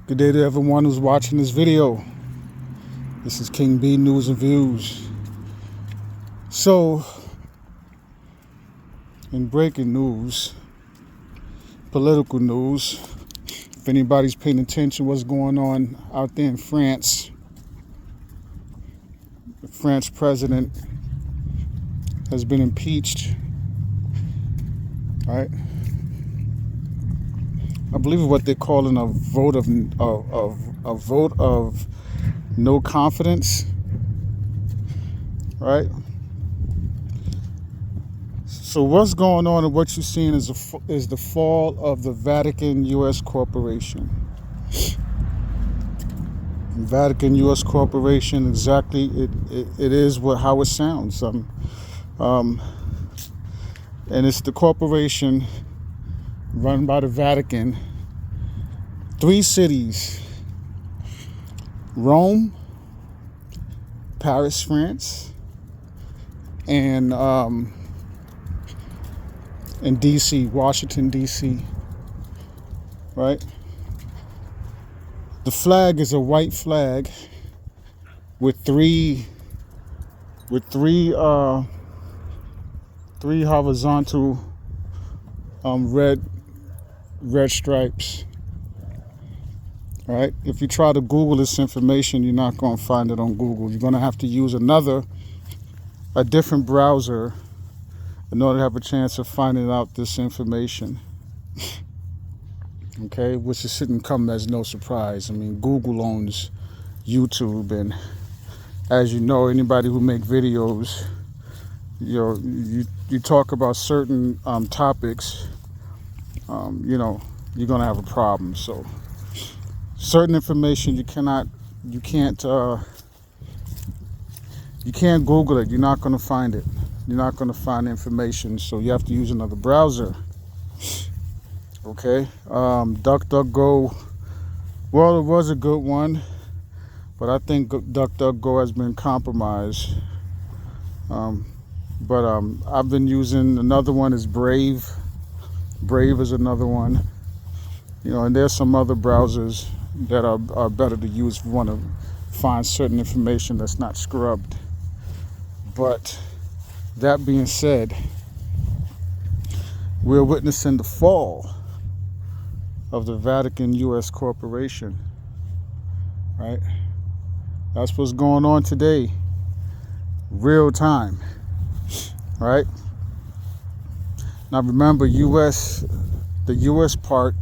Good day to everyone who's watching this video. This is King B News and Views. So, in breaking news, political news, if anybody's paying attention to what's going on out there in France, the French president has been impeached, right? I believe what they're calling a vote of no confidence, right? So what's going on and what you're seeing is the fall of the Vatican U.S. Corporation. Vatican U.S. Corporation, exactly, it is how it sounds. And it's the corporation run by the Vatican. 3 cities: Rome, Paris, France, and DC, Washington, DC, right? The flag is a white flag with three horizontal red stripes. All right. If you try to Google this information, you're not going to find it on Google. You're going to have to use a different browser in order to have a chance of finding out this information. Okay, which shouldn't come as no surprise. I mean, Google owns YouTube, and as you know, anybody who make videos, you talk about certain topics, you're gonna have a problem. So certain information you can't Google it. You're not gonna find it. You're not gonna find information. So you have to use another browser. Okay, DuckDuckGo. Well, it was a good one, but I think DuckDuckGo has been compromised. But I've been using another one. Is Brave. Brave is another one. And there's some other browsers that are better to use if you want to find certain information that's not scrubbed. But that being said, we're witnessing the fall of the Vatican U.S. Corporation, right? That's what's going on today, real time, right? Now remember, the U.S. part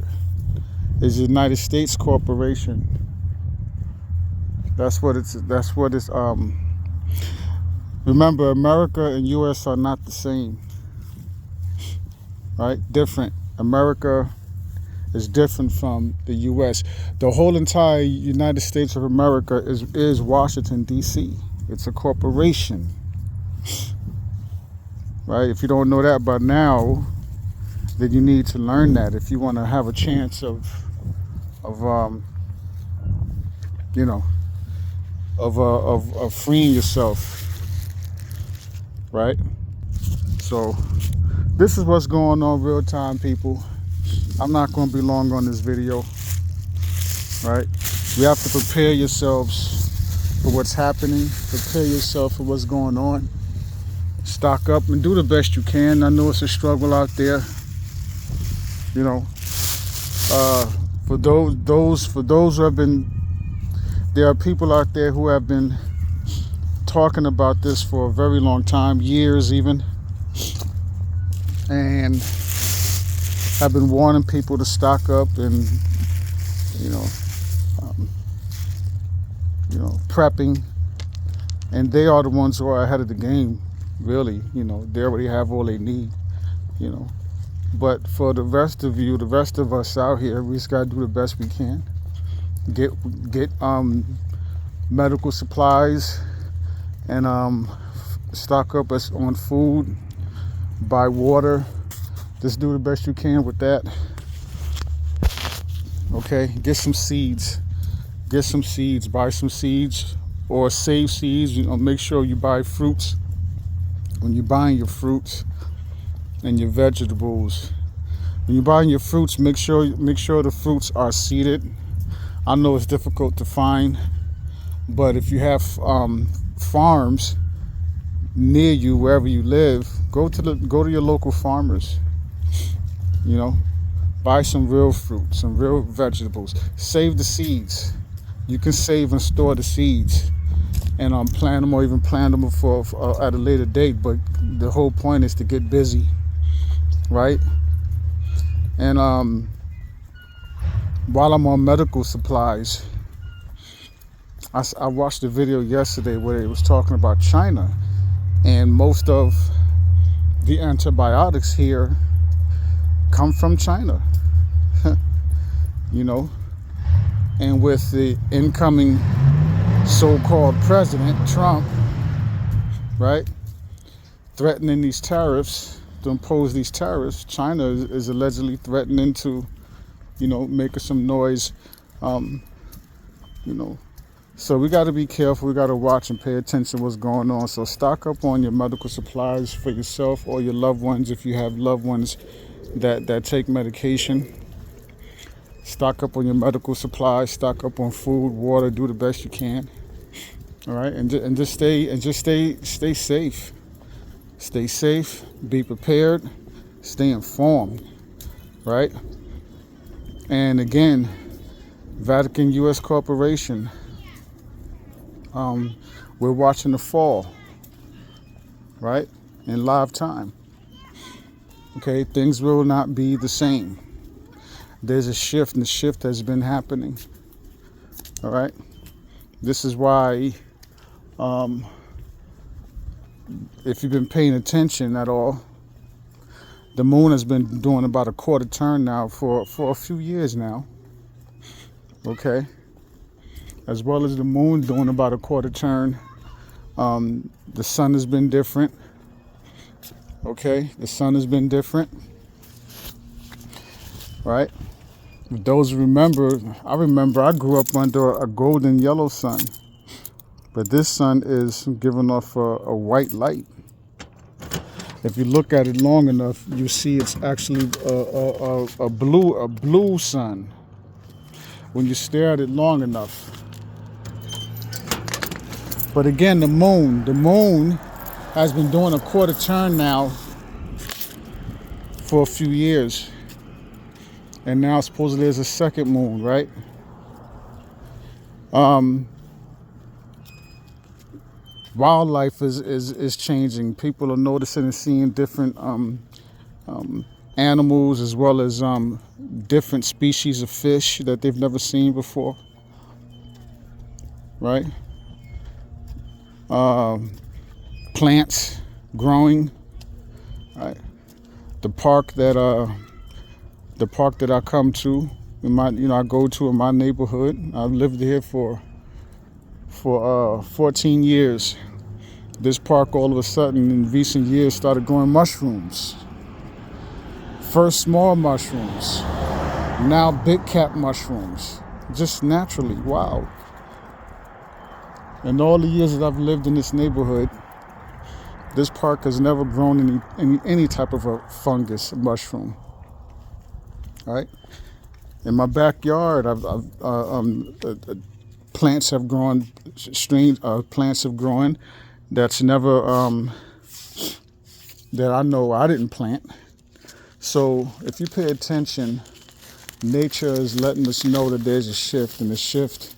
is the United States Corporation. That's what it's. Remember, America and U.S. are not the same, right? Different. America is different from the U.S. The whole entire United States of America is Washington, D.C. It's a corporation, right? If you don't know that by now, then you need to learn that if you want to have a chance of freeing yourself, right? So this is what's going on real time, people. I'm not going to be long on this video, right? You have to prepare yourselves for what's happening. Prepare yourself for what's going on. Stock up and do the best you can. I know it's a struggle out there. For those who have been, there are people out there who have been talking about this for a very long time, years even, and have been warning people to stock up and prepping, and they are the ones who are ahead of the game, really. They already have all they need, but for the rest of you, the rest of us out here, we just got to do the best we can. Get medical supplies and stock up on food, buy water. Just do the best you can with that. Okay, get some seeds. Buy some seeds or save seeds. Make sure you buy fruits. When you're buying your fruits and your vegetables, when you're buying your fruits, make sure the fruits are seeded. I know it's difficult to find, but if you have farms near you, wherever you live, go to your local farmers. You know, buy some real fruit, some real vegetables. Save the seeds. You can save and store the seeds, and plant them, or even plant them for at a later date. But the whole point is to get busy, right? And while I'm on medical supplies, I watched a video yesterday where it was talking about China, and most of the antibiotics here come from China. You know, and with the incoming so-called president Trump, right, threatening these tariffs, to impose these tariffs, China is allegedly threatening to, make some noise, you know. So we got to be careful. We got to watch and pay attention to what's going on. So stock up on your medical supplies for yourself or your loved ones if you have loved ones that take medication. Stock up on your medical supplies. Stock up on food, water. Do the best you can. All right, and just stay safe. Stay safe. Be prepared. Stay informed. Right. And again, Vatican U.S. Corporation. We're watching the fall, right, in live time. Okay, things will not be the same. There's a shift, and the shift has been happening. All right, this is why, if you've been paying attention at all, the moon has been doing about a quarter turn now for a few years now. Okay. As well as the moon doing about a quarter turn. The sun has been different. Okay, the sun has been different. Right? Those who remember, I grew up under a golden yellow sun. But this sun is giving off a white light. If you look at it long enough, you see it's actually a blue sun. When you stare at it long enough. But again, the moon has been doing a quarter turn now for a few years. And now supposedly there's a second moon, right? Wildlife is changing. People are noticing and seeing different animals, as well as different species of fish that they've never seen before, right? Plants growing. Right. The park that I come to, I go to in my neighborhood. I've lived here for 14 years. This park all of a sudden in recent years started growing mushrooms. First small mushrooms, now big cap mushrooms, just naturally. Wow. In all the years that I've lived in this neighborhood, this park has never grown any type of a fungus, mushroom. Right? In my backyard, plants have grown. Strange plants have grown. That's never that I know I didn't plant. So if you pay attention, nature is letting us know that there's a shift, and the shift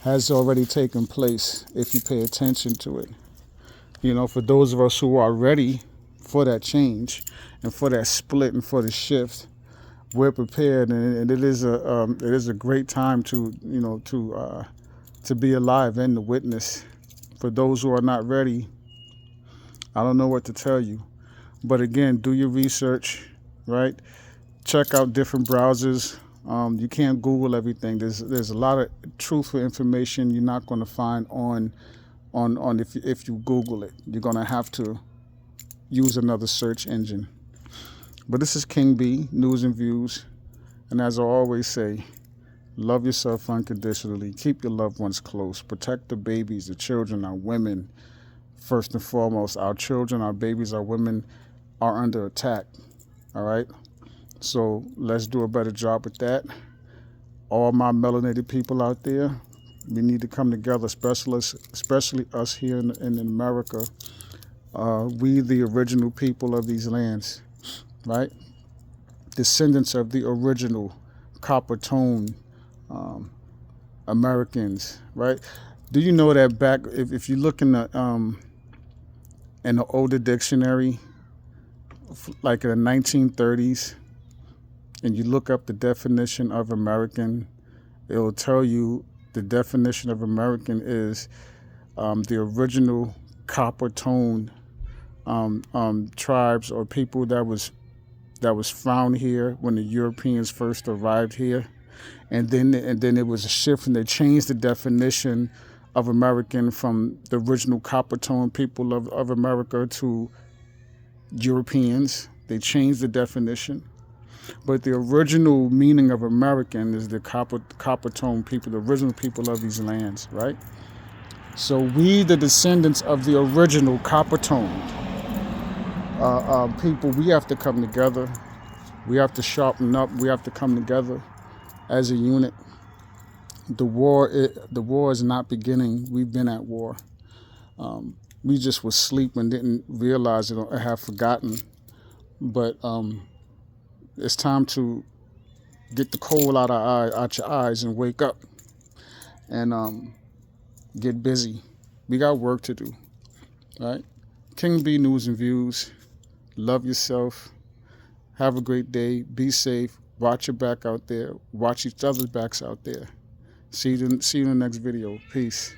has already taken place if you pay attention to it. For those of us who are ready for that change and for that split and for the shift, we're prepared, and it is a great time to be alive and to witness. For those who are not ready, I don't know what to tell you. But again, do your research, right? Check out different browsers. You can't Google everything. There's a lot of truthful information you're not going to find on if you Google it. You're going to have to use another search engine. But this is King B, News and Views. And as I always say, love yourself unconditionally. Keep your loved ones close. Protect the babies, the children, our women. First and foremost, our children, our babies, our women are under attack. All right? So let's do a better job with that. all my melanated people out there, we need to come together, especially us here in America. We, the original people of these lands, right? Descendants of the original copper tone Americans, right? Do you know that back, if you look in the older dictionary, like in the 1930s, and you look up the definition of American, it'll tell you the definition of American is the original copper tone tribes or people that was found here when the Europeans first arrived here, and then it was a shift, and they changed the definition of American from the original copper tone people of America to Europeans. They changed the definition, but the original meaning of American is the copper tone people, the original people of these lands, right? So we, the descendants of the original copper tone people, we have to come together. We have to sharpen up. We have to come together as a unit. The war is not beginning. We've been at war. We just was asleep and didn't realize it or have forgotten. But it's time to get the coal out your eyes and wake up and get busy. We got work to do, right? King B News and Views. Love yourself. Have a great day. Be safe. Watch your back out there. Watch each other's backs out there. See you in the next video. Peace.